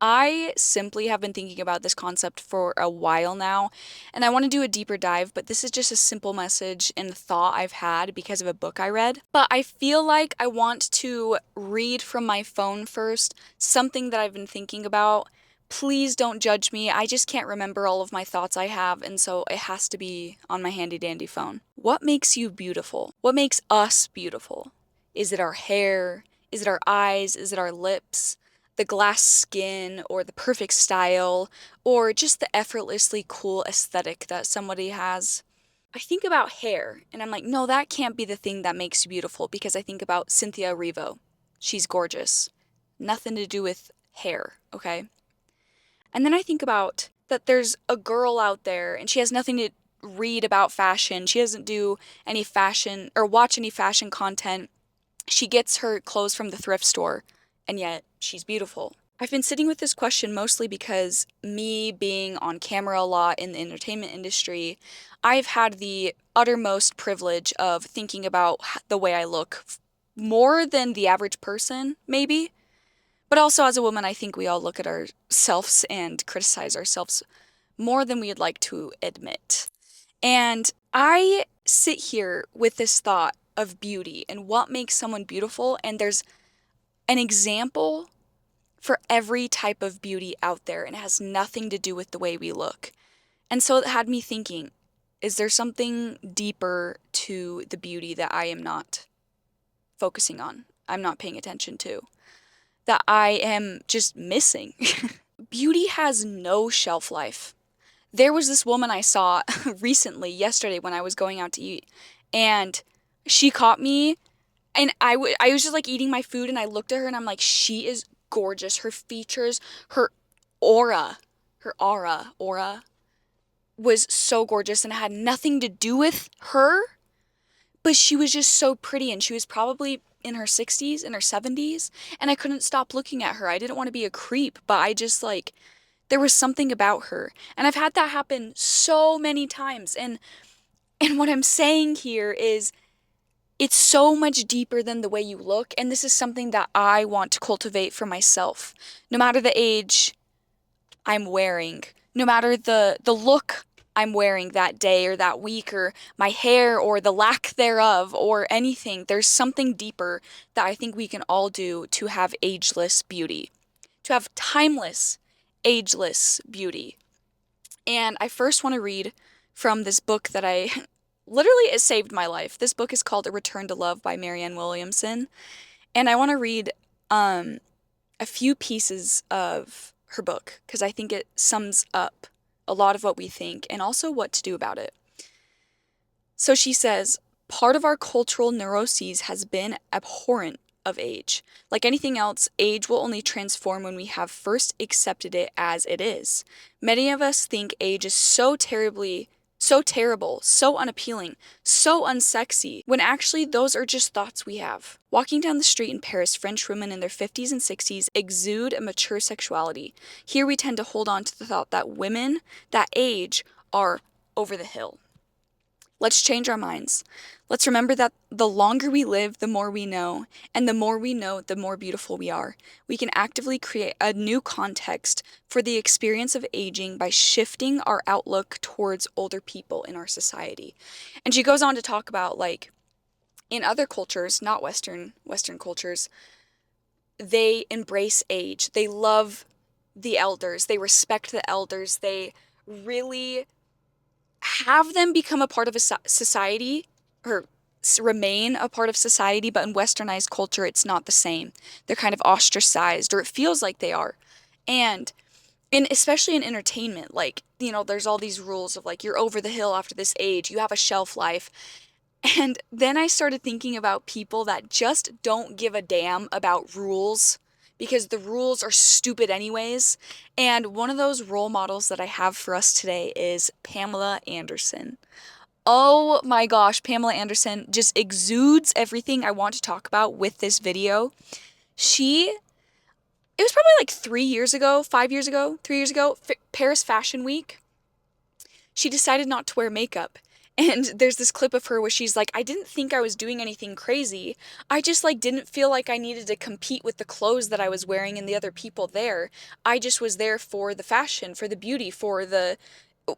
I simply have been thinking about this concept for a while now, and I want to do a deeper dive, but this is just a simple message and thought I've had because of a book I read. But I feel like I want to read from my phone first, something that I've been thinking about. Please don't judge me. I just can't remember all of my thoughts I have, and so it has to be on my handy dandy phone. What makes you beautiful? What makes us beautiful? Is it our hair? Is it our eyes? Is it our lips? The glass skin or the perfect style or just the effortlessly cool aesthetic that somebody has. I think about hair and I'm like, no, that can't be the thing that makes you beautiful because I think about Cynthia Erivo. She's gorgeous. Nothing to do with hair, okay? And then I think about that there's a girl out there and she has nothing to read about fashion. She doesn't do any fashion or watch any fashion content. She gets her clothes from the thrift store, and yet she's beautiful. I've been sitting with this question mostly because me being on camera a lot in the entertainment industry, I've had the uttermost privilege of thinking about the way I look more than the average person, maybe. But also as a woman, I think we all look at ourselves and criticize ourselves more than we'd like to admit. And I sit here with this thought of beauty and what makes someone beautiful, and there's an example for every type of beauty out there, and it has nothing to do with the way we look. And so it had me thinking, is there something deeper to the beauty that I am not focusing on? I'm not paying attention to, that I am just missing. Beauty has no shelf life. There was this woman I saw recently, yesterday, when I was going out to eat, and she caught me, and I was just like eating my food, and I looked at her, and I'm like, she is gorgeous. Her features, her aura, aura was so gorgeous, and it had nothing to do with her, but she was just so pretty, and she was probably in her 60s, in her 70s, and I couldn't stop looking at her. I didn't want to be a creep, but I just like, there was something about her. And I've had that happen so many times. And what I'm saying here is it's so much deeper than the way you look, and this is something that I want to cultivate for myself. No matter the age I'm wearing, no matter the look I'm wearing that day or that week, or my hair or the lack thereof or anything, there's something deeper that I think we can all do to have ageless beauty, to have timeless, ageless beauty. And I first want to read from this book that I literally, it saved my life. This book is called A Return to Love by Marianne Williamson. And I want to read a few pieces of her book because I think it sums up a lot of what we think and also what to do about it. So she says, part of our cultural neuroses has been abhorrent of age. Like anything else, age will only transform when we have first accepted it as it is. Many of us think age is so terrible, so unappealing, so unsexy, when actually those are just thoughts we have. Walking down the street in Paris, French women in their 50s and 60s exude a mature sexuality. Here we tend to hold on to the thought that women that age are over the hill. Let's change our minds. Let's remember that the longer we live, the more we know, and the more we know, the more beautiful we are. We can actively create a new context for the experience of aging by shifting our outlook towards older people in our society. And she goes on to talk about, like, in other cultures, not Western cultures, they embrace age. They love the elders. They respect the elders. They really have them become a part of a society or remain a part of society, but in westernized culture, it's not the same. They're kind of ostracized, or it feels like they are. And especially in entertainment, like, there's all these rules of like, you're over the hill after this age, you have a shelf life. And then I started thinking about people that just don't give a damn about rules because the rules are stupid anyways. And one of those role models that I have for us today is Pamela Anderson. Oh my gosh, Pamela Anderson just exudes everything I want to talk about with this video. It was probably like 3 years ago, 5 years ago, 3 years ago, Paris Fashion Week. She decided not to wear makeup. And there's this clip of her where she's like, I didn't think I was doing anything crazy. I just like didn't feel like I needed to compete with the clothes that I was wearing and the other people there. I just was there for the fashion, for the beauty, for the,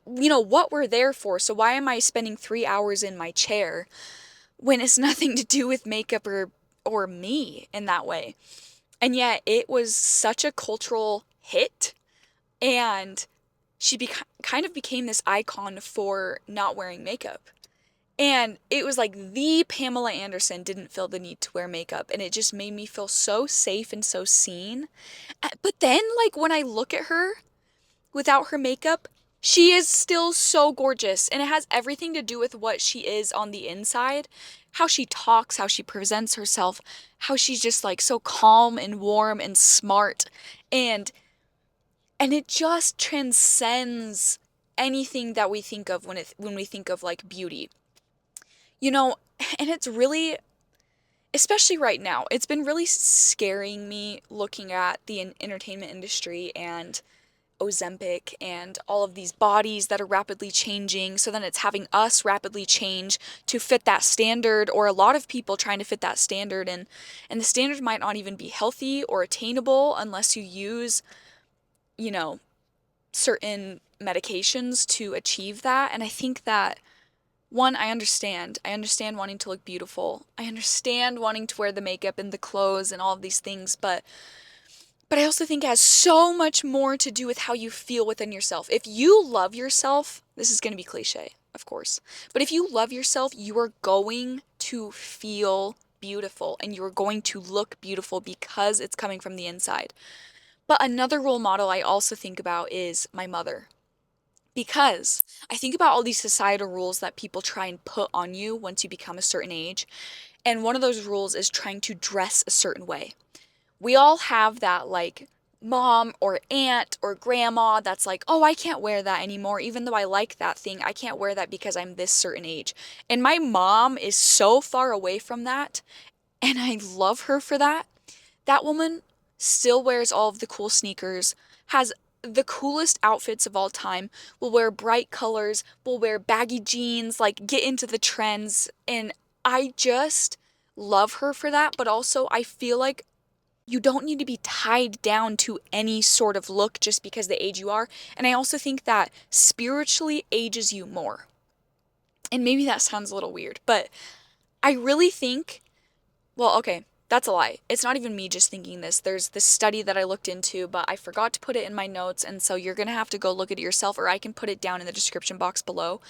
what we're there for. So why am I spending 3 hours in my chair when it's nothing to do with makeup or me in that way? And yet it was such a cultural hit, and kind of became this icon for not wearing makeup. And it was like the Pamela Anderson didn't feel the need to wear makeup, and it just made me feel so safe and so seen. But then, like, when I look at her without her makeup, she is still so gorgeous, and it has everything to do with what she is on the inside. How she talks, how she presents herself, how she's just like so calm and warm and smart. And it just transcends anything that we think of when we think of like beauty. You know, and it's really, especially right now, it's been really scaring me looking at the entertainment industry and Ozempic and all of these bodies that are rapidly changing. So then it's having us rapidly change to fit that standard, or a lot of people trying to fit that standard. And the standard might not even be healthy or attainable unless you use, you know, certain medications to achieve that. And I think that, one, I understand. I understand wanting to look beautiful. I understand wanting to wear the makeup and the clothes and all of these things, but I also think it has so much more to do with how you feel within yourself. If you love yourself, this is going to be cliche, of course, but if you love yourself, you are going to feel beautiful and you're going to look beautiful because it's coming from the inside. But another role model I also think about is my mother. Because I think about all these societal rules that people try and put on you once you become a certain age. And one of those rules is trying to dress a certain way. We all have that like mom or aunt or grandma that's like, oh, I can't wear that anymore. Even though I like that thing, I can't wear that because I'm this certain age. And my mom is so far away from that. And I love her for that. That woman still wears all of the cool sneakers, has the coolest outfits of all time, will wear bright colors, will wear baggy jeans, like get into the trends. And I just love her for that. But also, I feel like you don't need to be tied down to any sort of look just because the age you are. And I also think that spiritually ages you more. And maybe that sounds a little weird, but I really think, well, okay, that's a lie. It's not even me just thinking this. There's this study that I looked into, but I forgot to put it in my notes, and so you're going to have to go look at it yourself, or I can put it down in the description box below.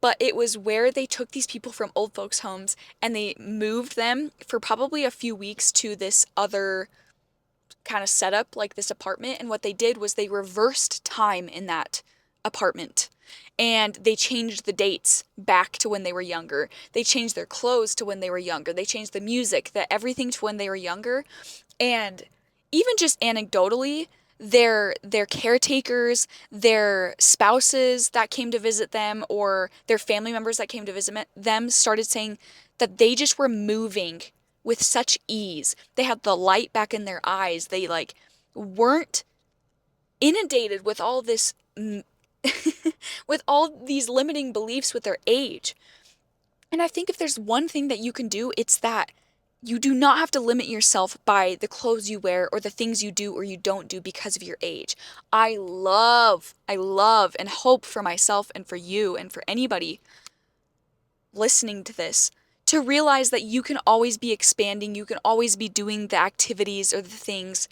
But it was where they took these people from old folks' homes and they moved them for probably a few weeks to this other kind of setup, like this apartment. And what they did was they reversed time in that apartment. And they changed the dates back to when they were younger. They changed their clothes to when they were younger. They changed the music, everything to when they were younger. And even just anecdotally, their caretakers, their spouses that came to visit them, or their family members that came to visit them started saying that they just were moving with such ease. They had the light back in their eyes. They like weren't inundated with all this with all these limiting beliefs with their age. And I think if there's one thing that you can do, it's that you do not have to limit yourself by the clothes you wear or the things you do or you don't do because of your age. I love and hope for myself and for you and for anybody listening to this to realize that you can always be expanding, you can always be doing the activities or the things.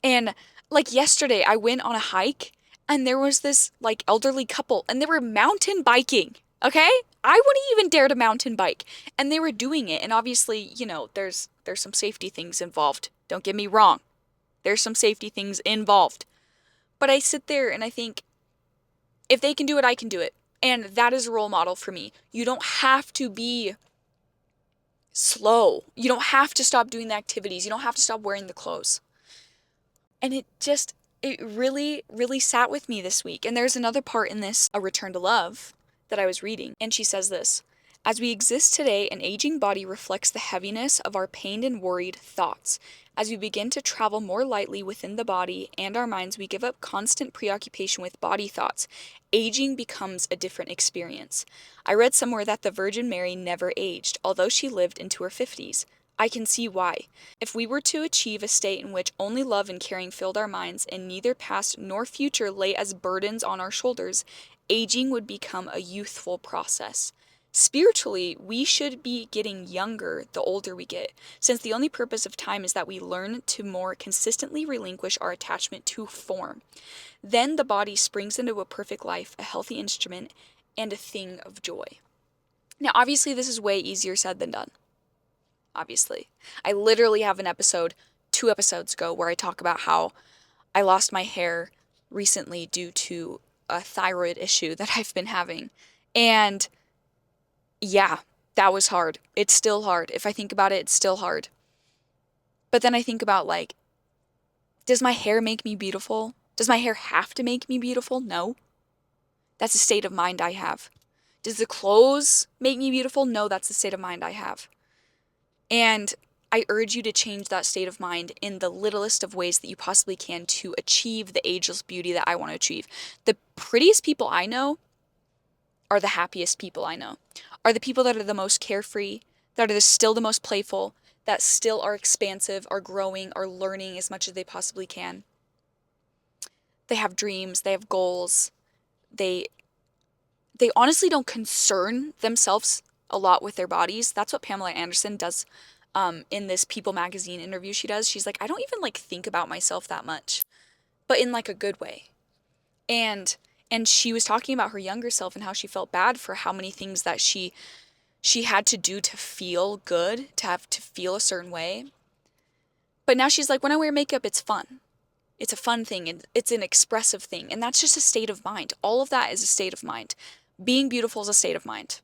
And like yesterday, I went on a hike and there was this like elderly couple and they were mountain biking. Okay? I wouldn't even dare to mountain bike. And they were doing it. And obviously, there's some safety things involved. Don't get me wrong. There's some safety things involved. But I sit there and I think, if they can do it, I can do it. And that is a role model for me. You don't have to be slow. You don't have to stop doing the activities. You don't have to stop wearing the clothes. And it really, really sat with me this week. And there's another part in this, A Return to Love, that I was reading. And she says this: As we exist today, an aging body reflects the heaviness of our pained and worried thoughts. As we begin to travel more lightly within the body and our minds, we give up constant preoccupation with body thoughts. Aging becomes a different experience. I read somewhere that the Virgin Mary never aged, although she lived into her 50s. I can see why. If we were to achieve a state in which only love and caring filled our minds and neither past nor future lay as burdens on our shoulders, aging would become a youthful process. Spiritually, we should be getting younger the older we get, since the only purpose of time is that we learn to more consistently relinquish our attachment to form. Then the body springs into a perfect life, a healthy instrument, and a thing of joy. Now, obviously, this is way easier said than done. Obviously. I literally have an episode, 2 episodes ago, where I talk about how I lost my hair recently due to a thyroid issue that I've been having. And yeah, that was hard. It's still hard. If I think about it, it's still hard. But then I think about, like, does my hair make me beautiful? Does my hair have to make me beautiful? No. That's a state of mind I have. Does the clothes make me beautiful? No, that's the state of mind I have. And I urge you to change that state of mind in the littlest of ways that you possibly can to achieve the ageless beauty that I want to achieve. The prettiest people I know are the happiest people I know, are the people that are the most carefree, that are still the most playful, that still are expansive, are growing, are learning as much as they possibly can. They have dreams, they have goals, they honestly don't concern themselves a lot with their bodies. That's what Pamela Anderson does in this People magazine interview she does. She's like, I don't even like think about myself that much, but in like a good way. And she was talking about her younger self and how she felt bad for how many things that she had to do to feel good, to have to feel a certain way. But now she's like, when I wear makeup, it's fun. It's a fun thing, and it's an expressive thing, and that's just a state of mind. All of that is a state of mind. Being beautiful is a state of mind.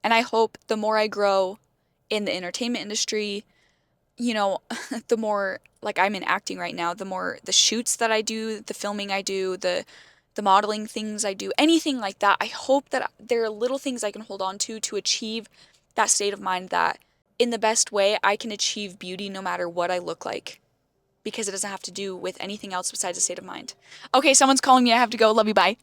And I hope the more I grow in the entertainment industry, you know, the more, like, I'm in acting right now, the more the shoots that I do, the filming I do, the modeling things I do, anything like that, I hope that there are little things I can hold on to achieve that state of mind that in the best way I can achieve beauty no matter what I look like, because it doesn't have to do with anything else besides a state of mind. Okay, someone's calling me. I have to go. Love you. Bye.